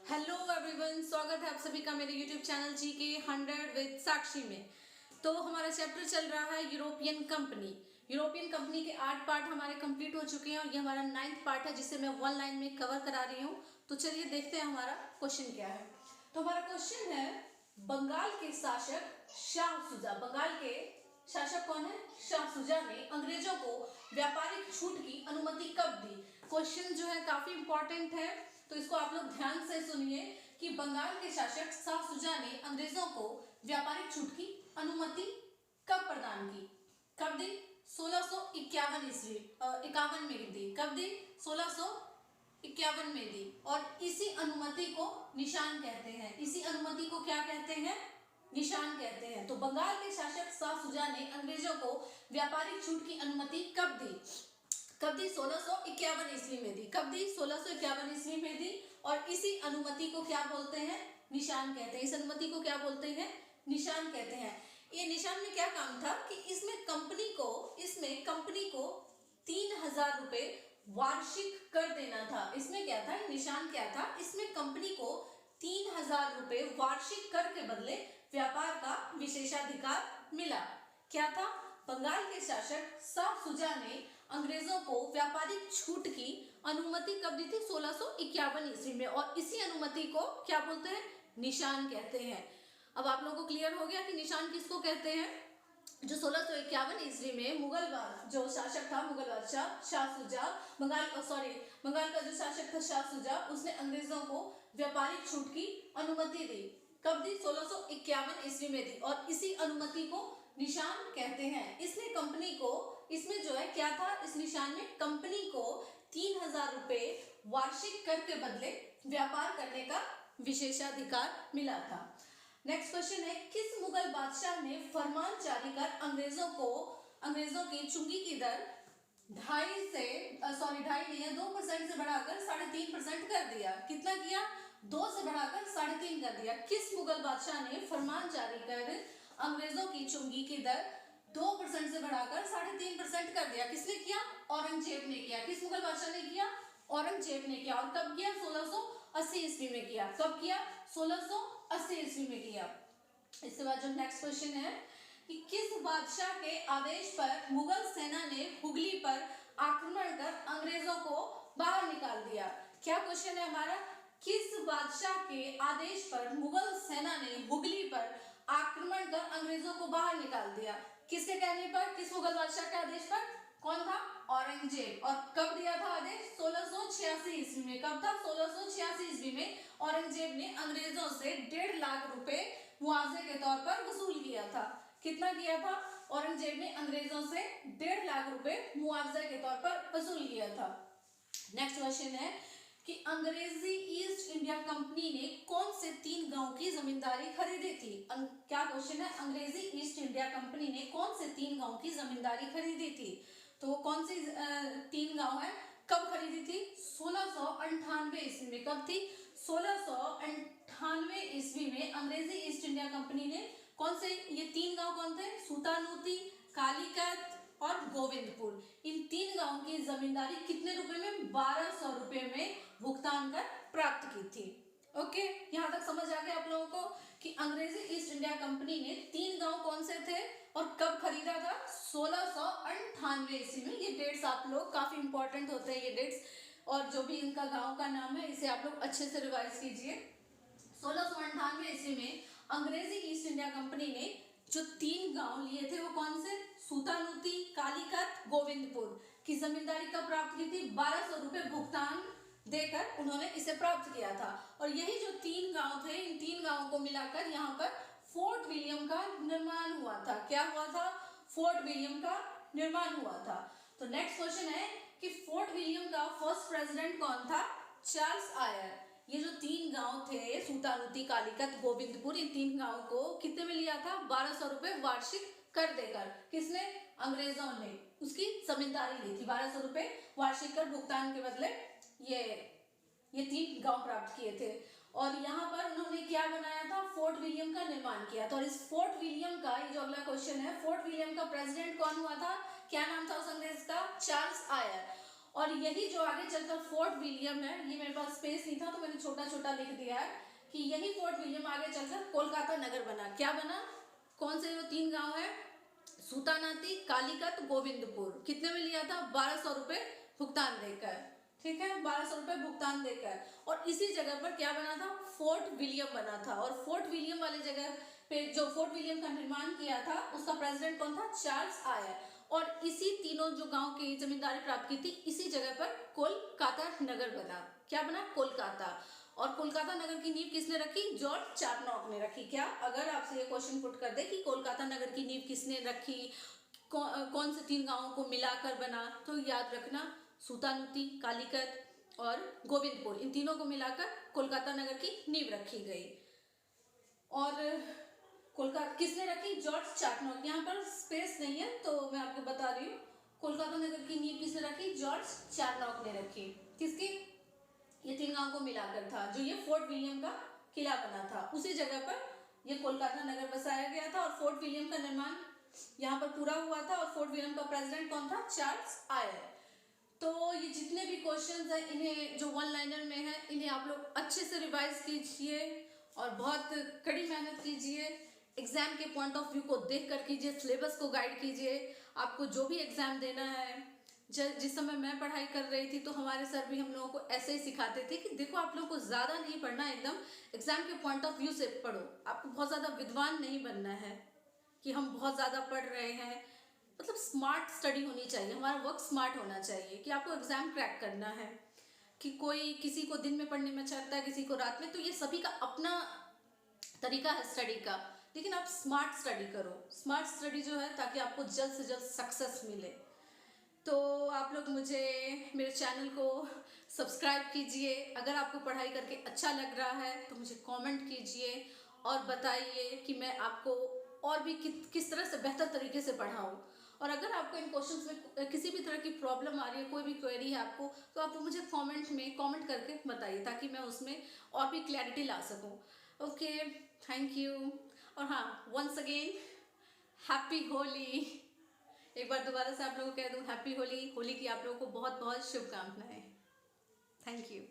Hello everyone, स्वागत है आप सभी का मेरे यूट्यूब चैनल जी के 100 विद साक्षी में। तो हमारा चैप्टर चल रहा है यूरोपियन कंपनी। यूरोपियन कंपनी के 8 पार्ट हमारे कंप्लीट हो चुके हैं और ये हमारा 9th पार्ट है जिसे मैं 1 लाइन में कवर करा रही हूँ। तो चलिए देखते हैं हमारा क्वेश्चन क्या है। तो हमारा क्वेश्चन है, बंगाल के शासक शाह सुजा, बंगाल के शासक कौन है? शाह सुजा ने अंग्रेजों को व्यापारिक छूट की अनुमति कब दी? क्वेश्चन जो है काफी इंपॉर्टेंट है, तो इसको आप लोग ध्यान से सुनिए कि बंगाल के शासक शाह सुजा ने अंग्रेजों को व्यापारिक छूट की अनुमति कब प्रदान की? कब दी? 1651 ईस्वी 51 में दी। कब दी? 1651 में दी। और इसी अनुमति को निशान कहते हैं। इसी अनुमति को क्या कहते हैं? निशान कहते हैं। तो बंगाल के शासक शाह सुजा ने अंग्रेजों को व्यापारिक छूट की अनुमति कब दी? कब दी? 1651 ईस्वी में दी। कब दी? 1651 ईस्वी में दी। और इसी अनुमति को क्या बोलते हैं? निशान कहते हैं। इस अनुमति को क्या बोलते हैं? निशान कहते हैं। ये निशान में क्या काम था कि इसमें कंपनी को 3000 रुपए वार्षिक कर देना था। इसमें क्या था? निशान क्या था? इसमें कंपनी को 3000 रुपए वार्षिक कर के बदले व्यापार का विशेषाधिकार मिला। क्या था? बंगाल के शासक शाह सुजा ने अंग्रेजों को व्यापारिक छूट की अनुमति कब दी थी? 1651 ईस्वी में। और इसी अनुमति को क्या बोलते हैं? निशान कहते हैं। अब आप लोगों को क्लियर हो गया कि निशान किसको कहते हैं? जो 1651 ईस्वी में मुगल जो शासक था, मुगल बादशाह शाह सुजा, बंगाल का जो शासक था शाह सुजा, उसने अंग्रेजों को व्यापारिक छूट की अनुमति दी। कब दी? 1651 ईस्वी में दी। और इसी अनुमति को निशान कहते हैं। इसने कंपनी को, इसमें जो है क्या था? इस निशान में कंपनी को 3000 रुपए वार्षिक कर के बदले व्यापार करने का विशेषाधिकार मिला था। नेक्स्ट क्वेश्चन है, किस मुगल बादशाह ने फरमान जारी कर अंग्रेजों की चुंगी की दर 2% से बढ़ाकर 3.5% कर दिया? कितना किया? 2 से बढ़ाकर 3.5 कर दिया। किस मुगल बादशाह ने फरमान जारी कर अंग्रेजों की चुंगी की दर 2% से बढ़ाकर 3.5% कर दिया? किसने किया? औरंगजेब ने किया। किस मुगल बादशाह ने किया? औरंगजेब ने किया। और कब किया? 1680 ईस्वी में किया। कब किया? 1680 ईस्वी में किया। इसके बाद जो नेक्स्ट क्वेश्चन है कि किस बादशाह के आदेश पर मुगल सेना ने हुगली पर आक्रमण कर अंग्रेजों को बाहर निकाल दिया? क्या क्वेश्चन है हमारा? किस बादशाह के आदेश पर मुगल सेना ने हुगली पर आक्रमण कर अंग्रेजों को बाहर निकाल दिया? किसके कहने पर? किस मुगल बादशाह के आदेश पर? कौन था? औरंगजेब। और कब दिया था आदेश? 1686 ईस्वी में। कब था? 1686 ईस्वी में औरंगजेब ने अंग्रेजों से 1.5 लाख रुपए मुआवजे के तौर पर वसूल किया था। कितना किया था? औरंगजेब ने अंग्रेजों से 1.5 लाख रुपए मुआवजे के तौर पर वसूल किया था। नेक्स्ट क्वेश्चन है कि अंग्रेजी ईस्ट इंडिया कंपनी ने कौन से 3 गांव की जमींदारी खरीदी थी? क्या क्वेश्चन है? अंग्रेजी ईस्ट इंडिया कंपनी ने कौन से 3 गांव की जमींदारी खरीदी थी? तो वो कौन सी 3 गांव है? कब खरीदी थी? 1698 ईस्वी में। कब थी? 1698 ईस्वी में अंग्रेजी ईस्ट इंडिया कंपनी ने कौन से, ये 3 गांव कौन थे? सूतानूती, कालीकत और गोविंदपुर। इन 3 गांव की जमींदारी कितने रुपए में? 1200 रुपए में भुगतान कर प्राप्त की थी। ओके, यहाँ तक समझ आ गया आप लोगों को कि अंग्रेजी ईस्ट इंडिया कंपनी ने 3 गांव कौन से थे और कब खरीदा था? 1698 ईस्वी में। ये डेट्स आप लोग, काफी इंपॉर्टेंट होते हैं ये डेट्स, और जो भी इनका गांव का नाम है इसे आप लोग अच्छे से रिवाइज कीजिए। 1698 ईस्वी में अंग्रेजी ईस्ट इंडिया कंपनी ने जो 3 गांव लिए थे वो कौन से? सूतानूती, कालीकत, गोविंदपुर की जमींदारी कब प्राप्त की थी? 1200 रुपए भुगतान देकर उन्होंने इसे प्राप्त किया था। और यही जो 3 गांव थे, इन 3 गांवों को मिलाकर यहाँ पर फोर्ट विलियम का निर्माण हुआ था। क्या हुआ था? फोर्ट विलियम का निर्माण हुआ था। तो नेक्स्ट क्वेश्चन है कि फोर्ट विलियम का फर्स्ट प्रेसिडेंट कौन था? Charles Eyre. ये जो 3 गांव थे, सूतानूती, कालीकत, गोविंदपुर, इन 3 गांव को कितने में लिया था? 1200 रुपए वार्षिक कर देकर। किसने? अंग्रेजों ने उसकी जमींदारी ली थी। 1200 रुपए वार्षिक कर भुगतान के बदले ये 3 गांव प्राप्त किए थे। और यहाँ पर उन्होंने क्या बनाया था? फोर्ट विलियम का निर्माण किया था। और इस फोर्ट विलियम का, ये जो अगला क्वेश्चन है, फोर्ट विलियम का प्रेसिडेंट कौन हुआ था? क्या नाम था उस अंग्रेज का? Charles Eyre. और यही जो आगे चलकर फोर्ट विलियम है, ये मेरे पास स्पेस नहीं था तो मैंने छोटा छोटा लिख दिया है कि यही फोर्ट विलियम आगे चलकर कोलकाता नगर बना। क्या बना? कौन से वो 3 गांव है? सूतानाती, कालीकत, गोविंदपुर। कितने में लिया था? 1200 रुपये भुगतान देकर। ठीक है, 1200 रुपये भुगतान देकर। और इसी जगह पर क्या बना था? फोर्ट विलियम बना था। और फोर्ट विलियम वाली जगह पे जो फोर्ट विलियम का निर्माण किया था उसका प्रेसिडेंट कौन था? Charles Eyre. और इसी तीनों जो गांव की जमींदारी प्राप्त की थी, इसी जगह पर कोलकाता नगर बना। क्या बना? कोलकाता। और कोलकाता नगर की नींव किसने रखी? जॉर्ज चार्नॉक ने रखी। क्या? अगर आपसे ये क्वेश्चन पुट कर दे कि कोलकाता नगर की नींव किसने रखी, कौन से 3 गांवों को मिलाकर बना, तो याद रखना सूतानुती, कालीकत और गोविंदपुर, इन तीनों को मिलाकर कोलकाता नगर की नींव रखी गई। और कोलकाता किसने रखी? George Charnock. यहाँ पर स्पेस नहीं है तो मैं आपको बता रही हूँ, कोलकाता नगर की नींव किसने रखी? जॉर्ज चार्नॉक ने रखी। किसकी? ये 3 गांव को मिलाकर था। जो ये फोर्ट विलियम का किला बना था, उसी जगह पर ये कोलकाता नगर बसाया गया था। और फोर्ट विलियम का निर्माण यहाँ पर पूरा हुआ था। और फोर्ट विलियम का प्रेसिडेंट कौन था? Charles Eyre. तो ये जितने भी क्वेश्चंस हैं, इन्हें जो 1 लाइनर में है, इन्हें आप लोग अच्छे से रिवाइज कीजिए और बहुत कड़ी मेहनत कीजिए। एग्जाम के पॉइंट ऑफ व्यू को देख कर कीजिए, सिलेबस को गाइड कीजिए। आपको जो भी एग्जाम देना है, जिस समय मैं पढ़ाई कर रही थी तो हमारे सर भी हम लोगों को ऐसे ही सिखाते थे कि देखो आप लोगों को ज़्यादा नहीं पढ़ना, एकदम एग्जाम के पॉइंट ऑफ व्यू से पढ़ो। आपको बहुत ज़्यादा विद्वान नहीं बनना है कि हम बहुत ज़्यादा पढ़ रहे हैं। मतलब स्मार्ट स्टडी होनी चाहिए, हमारा वर्क स्मार्ट होना चाहिए कि आपको एग्जाम क्रैक करना है। कि कोई किसी को दिन में पढ़ने में अच्छा लगता है, किसी को रात में, तो ये सभी का अपना तरीका है स्टडी का। लेकिन आप स्मार्ट स्टडी करो। स्मार्ट स्टडी जो है ताकि आपको जल्द से जल्द सक्सेस मिले। तो आप लोग मुझे, मेरे चैनल को सब्सक्राइब कीजिए। अगर आपको पढ़ाई करके अच्छा लग रहा है तो मुझे कमेंट कीजिए और बताइए कि मैं आपको और भी किस तरह से बेहतर तरीके से पढ़ाऊँ। और अगर आपको इन क्वेश्चंस में किसी भी तरह की प्रॉब्लम आ रही है, कोई भी क्वेरी है आपको, तो आप मुझे कमेंट करके बताइए ताकि मैं उसमें और भी क्लैरिटी ला सकूं। Okay, thank you. और हाँ, वंस अगेन हैप्पी होली। एक बार दोबारा से आप लोगों को कह दूं हैप्पी होली। होली की आप लोगों को बहुत बहुत शुभकामनाएं। Thank you.